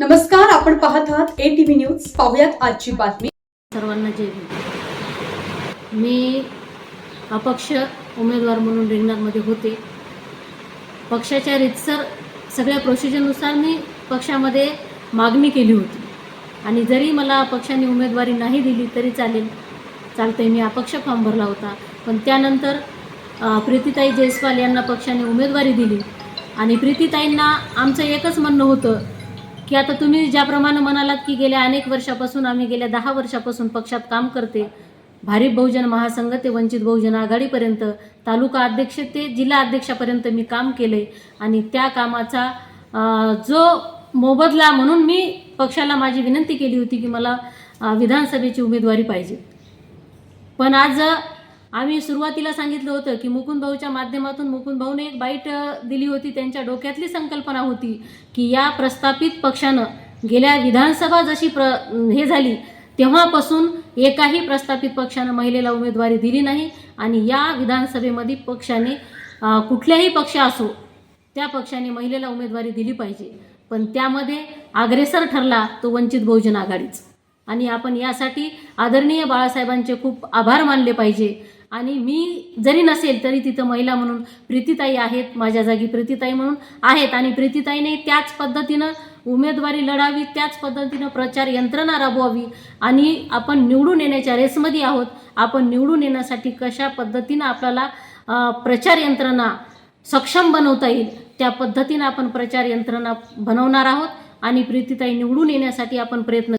नमस्कार, आपण पाहत आहात ATV न्यूज. पाहुयात आजची बातमी. सर्वांना जय भीम. मी अपक्ष उमेदवार म्हणून रिंगणामध्ये होते. पक्षाच्या रीतसर सगळ्या प्रोसिजरनुसार मी पक्षामध्ये मागणी केली होती आणि जरी मला पक्षाने उमेदवारी नाही दिली तरी चालते. मी अपक्ष फॉर्म भरला होता, पण त्यानंतर प्रीतीताई जयस्वाल यांना पक्षाने उमेदवारी दिली आणि प्रीतीताईंना आमचं एकच म्हणणं होतं की आता तुम्ही ज्याप्रमाणे म्हणालात की गेल्या अनेक वर्षापासून आम्ही गेल्या 10 वर्षापासून पक्षात काम करते, भारिप बहुजन महासंघ ते वंचित बहुजन आघाडीपर्यंत, तालुका अध्यक्ष ते जिल्हा अध्यक्षापर्यंत मी काम केले आणि त्या कामाचा जो मोबदला म्हणून मी पक्षाला माझी विनंती केली होती की मला विधानसभेची उमेदवारी पाहिजे. पण आज आम्ही सुरुवातीला सांगितलं होतं की मुकुंद भाऊच्या माध्यमातून मुकुंद भाऊने एक बाईट दिली होती. त्यांच्या डोक्यातली संकल्पना होती की या प्रस्थापित पक्षानं गेल्या विधानसभा जशी हे झाली तेव्हापासून एकाही प्रस्थापित पक्षानं महिलेला उमेदवारी दिली नाही आणि या विधानसभेमध्ये पक्षाने कुठल्याही पक्ष असो त्या पक्षाने महिलेला उमेदवारी दिली पाहिजे. पण त्यामध्ये अग्रेसर ठरला तो वंचित बहुजन आघाडीच आणि आपण यासाठी आदरणीय बाळासाहेबांचे खूप आभार मानले पाहिजे. आणि मी जरी नसेल तरी तिथं महिला म्हणून प्रीतीताई आहेत, माझ्या जागी प्रीतीताई म्हणून आहेत आणि प्रीतीताईने त्याच पद्धतीनं उमेदवारी लढावी, त्याच पद्धतीनं प्रचार यंत्रणा राबवावी आणि आपण निवडून येण्याच्या रेसमध्ये आहोत. आपण निवडून येण्यासाठी कशा पद्धतीनं आपल्याला प्रचार यंत्रणा सक्षम बनवता येईल त्या पद्धतीनं आपण प्रचार यंत्रणा बनवणार आहोत आणि प्रीतीताई निवडून येण्यासाठी आपण प्रयत्न.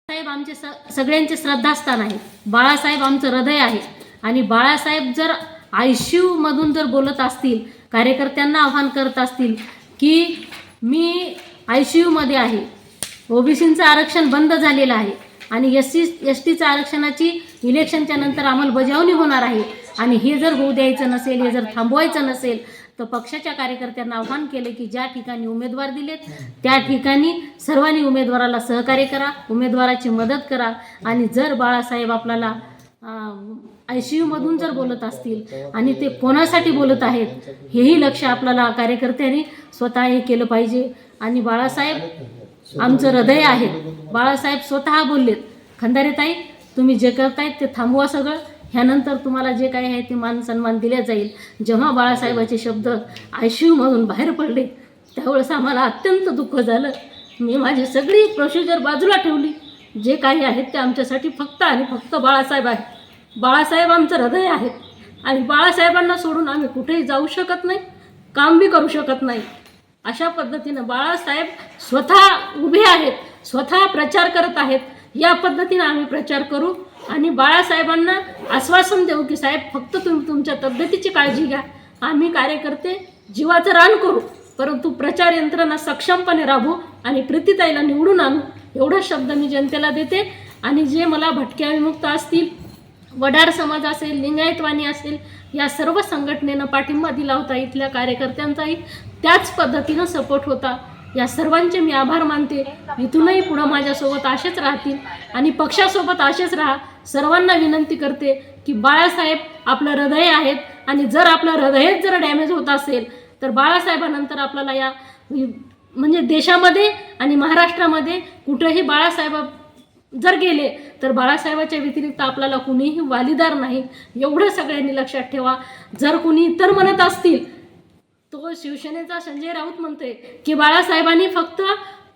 बाळासाहेब आमचे सगळ्यांचे श्रद्धास्थान आहे. बाळासाहेब आमचं हृदय आहे आणि बाळासाहेब जर ICU मधून जर बोलत असतील, कार्यकर्त्यांना आव्हान करत असतील की मी ICU मध्ये आहे, OBCचं आरक्षण बंद झालेलं आहे आणि STचं आरक्षणाची इलेक्शनच्या नंतर अंमलबजावणी होणार आहे आणि हे जर होऊ द्यायचं नसेल, हे जर थांबवायचं नसेल तर पक्षाच्या कार्यकर्त्यांना आव्हान केले की ज्या ठिकाणी उमेदवार दिलेत त्या ठिकाणी सर्वांनी उमेदवाराला सहकार्य करा, उमेदवाराची मदत करा आणि जर बाळासाहेब आपल्याला ICU मधून जर बोलत असतील आणि ते कोणासाठी बोलत आहेत हेही लक्ष आपल्याला कार्यकर्त्यांनी स्वतः हे केलं पाहिजे. आणि बाळासाहेब आमचं हृदय आहे. बाळासाहेब स्वतः बोललेत, खंदारेताई तुम्ही जे करतायत ते थांबवा सगळं, ह्यानंतर तुम्हाला जे काही आहे ते मान सन्मान दिला जाईल. जेव्हा बाळासाहेबाचे शब्द ICU मधून बाहेर पडले त्यावेळेस आम्हाला अत्यंत दुःख झालं. मी माझी सगळी प्रोसिजर बाजूला ठेवली. जे काही आहेत ते आमच्यासाठी फक्त आणि फक्त बाळासाहेब आहेत. बाळासाहेब आमचं हृदय आहे आणि बाळासाहेबांना सोडून आम्ही कुठेही जाऊ शकत नाही, काम बी करू शकत नाही. अशा पद्धतीनं बाळासाहेब स्वतः उभे आहेत, स्वतः प्रचार करत आहेत. या पद्धतीनं आम्ही प्रचार करू आणि बाळासाहेबांना आश्वासन देऊ की साहेब फक्त तुम्ही तुमच्या तब्येतीची काळजी घ्या, आम्ही कार्यकर्ते जीवाचं रान करू, परंतु प्रचार यंत्रणा सक्षमपणे राबवू आणि प्रीतीताईला निवडून आणू. एवढा शब्द मी जनतेला देते. आणि जे मला भटक्या विमुक्त असतील, वडार समाज असेल, लिंगायतवाणी असेल, या सर्व संघटनेनं पाठिंबा दिला होता. इथल्या कार्यकर्त्यांचाही त्याच पद्धतीनं सपोर्ट होता. या सर्वांचे मी आभार मानते. इथूनही पुढं माझ्यासोबत असेच राहतील आणि पक्षासोबत असेच राहा. सर्वांना विनंती करते की बाळासाहेब आपलं हृदय आहेत आणि जर आपलं हृदयच जर डॅमेज होत असेल तर बाळासाहेबानंतर आपल्याला या म्हणजे देशामध्ये आणि महाराष्ट्रामध्ये कुठेही बाळासाहेब जर गेले तर बाळासाहेबाच्या व्यतिरिक्त आपल्याला कुणीही वालीदार नाही. एवढं सगळ्यांनी लक्षात ठेवा. जर कुणी इतर म्हणत असतील, तो शिवसेनेचा संजय राऊत म्हणतोय की बाळासाहेबांनी फक्त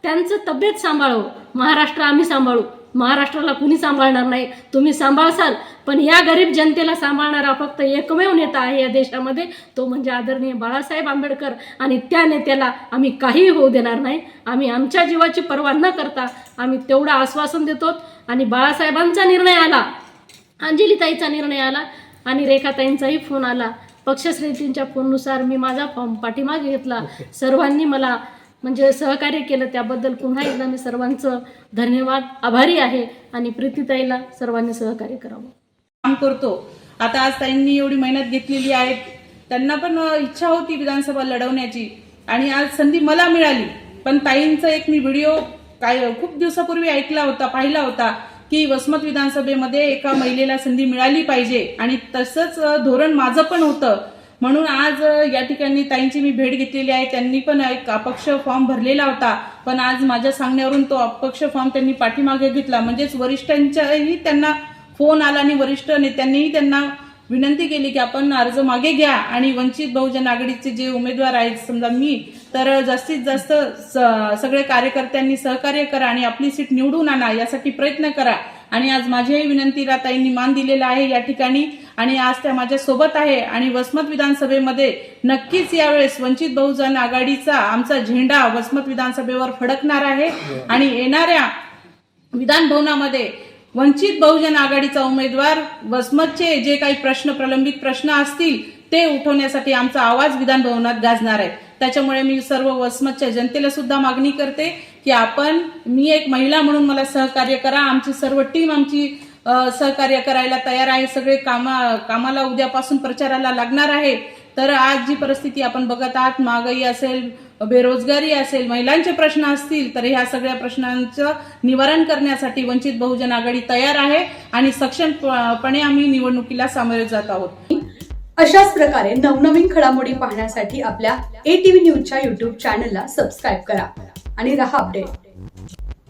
त्यांचं तब्येत सांभाळावं, महाराष्ट्र आम्ही सांभाळू. महाराष्ट्राला कुणी सांभाळणार नाही, तुम्ही सांभाळसाल, पण या गरीब जनतेला सांभाळणारा फक्त एकमेव नेता आहे या देशामध्ये, तो म्हणजे आदरणीय बाळासाहेब आंबेडकर. आणि त्या नेत्याला आम्ही काहीही होऊ देणार नाही. आम्ही आमच्या जीवाची पर्वा न करता आम्ही तेवढं आश्वासन देतो. आणि बाळासाहेबांचा निर्णय आला, अंजलीताईचा निर्णय आला आणि रेखाताईंचाही फोन आला. पक्षश्रेष्ठींच्या फोननुसार मी माझा फॉर्म पाठीमागे घेतला. सर्वांनी मला म्हणजे सहकार्य केलं, त्याबद्दल पुन्हा एकदा मी सर्वांचं धन्यवाद, आभारी आहे. आणि प्रीतीताईला सर्वांनी सहकार्य करावं. काम करतो. आता आज ताईंनी एवढी मेहनत घेतलेली आहे, त्यांना पण इच्छा होती विधानसभा लढवण्याची आणि आज संधी मला मिळाली. पण ताईंचा एक मी व्हिडिओ खूप दिवसापूर्वी ऐकला होता, पाहिला होता की वसमत विधानसभेमध्ये एका महिलेला संधी मिळाली पाहिजे आणि तसंच धोरण माझं पण होतं. म्हणून आज या ठिकाणी ताईंची मी भेट घेतलेली आहे. त्यांनी पण एक अपक्ष फॉर्म भरलेला होता, पण आज माझ्या सांगण्यावरून तो अपक्ष फॉर्म त्यांनी पाठीमागे घेतला. म्हणजेच वरिष्ठांच्याही त्यांना फोन आला आणि वरिष्ठ नेत्यांनीही त्यांना विनंती केली की आपण अर्ज मागे घ्या आणि वंचित बहुजन आघाडीचे जे उमेदवार आहेत, समजा मी, तर जास्तीत जास्त सगळे कार्यकर्त्यांनी सहकार्य करा आणि आपली सीट निवडून आणा, यासाठी प्रयत्न करा. आणि आज माझ्याही विनंतीला ताईंनी मान दिलेला आहे या ठिकाणी, आणि आज त्या माझ्या सोबत आहे. आणि वसमत विधानसभेमध्ये नक्कीच यावेळेस वंचित बहुजन आघाडीचा आमचा झेंडा वसमत विधानसभेवर फडकणार आहे. आणि येणाऱ्या विधान भवनामध्ये वंचित बहुजन आघाडीचा उमेदवार वसमतचे जे काही प्रलंबित प्रश्न असतील ते उठवण्यासाठी आमचा आवाज विधान भवनात गाजणार आहे. त्याच्यामुळे मी सर्व वसमतच्या जनतेला सुद्धा मागणी करते की मी एक महिला म्हणून मला सहकार्य करा. आमची सर्व टीम सहकार्य करायला तयार आहे. सगळे कामाला उद्यापासून प्रचाराला लागणार आहे. तर आज जी परिस्थिती आपण बघत आहात, महागाई असेल, बेरोजगारी असेल, महिलांचे प्रश्न असतील, तर ह्या सगळ्या प्रश्नांचं निवारण करण्यासाठी वंचित बहुजन आघाडी तयार आहे आणि सक्षमपणे आम्ही निवडणुकीला सामोरे जात आहोत. अशाच प्रकारे नवनवीन घडामोडी पाहण्यासाठी आपल्या ATV न्यूजच्या YouTube चॅनलला सबस्क्राईब करा आणि रहा अपडेट.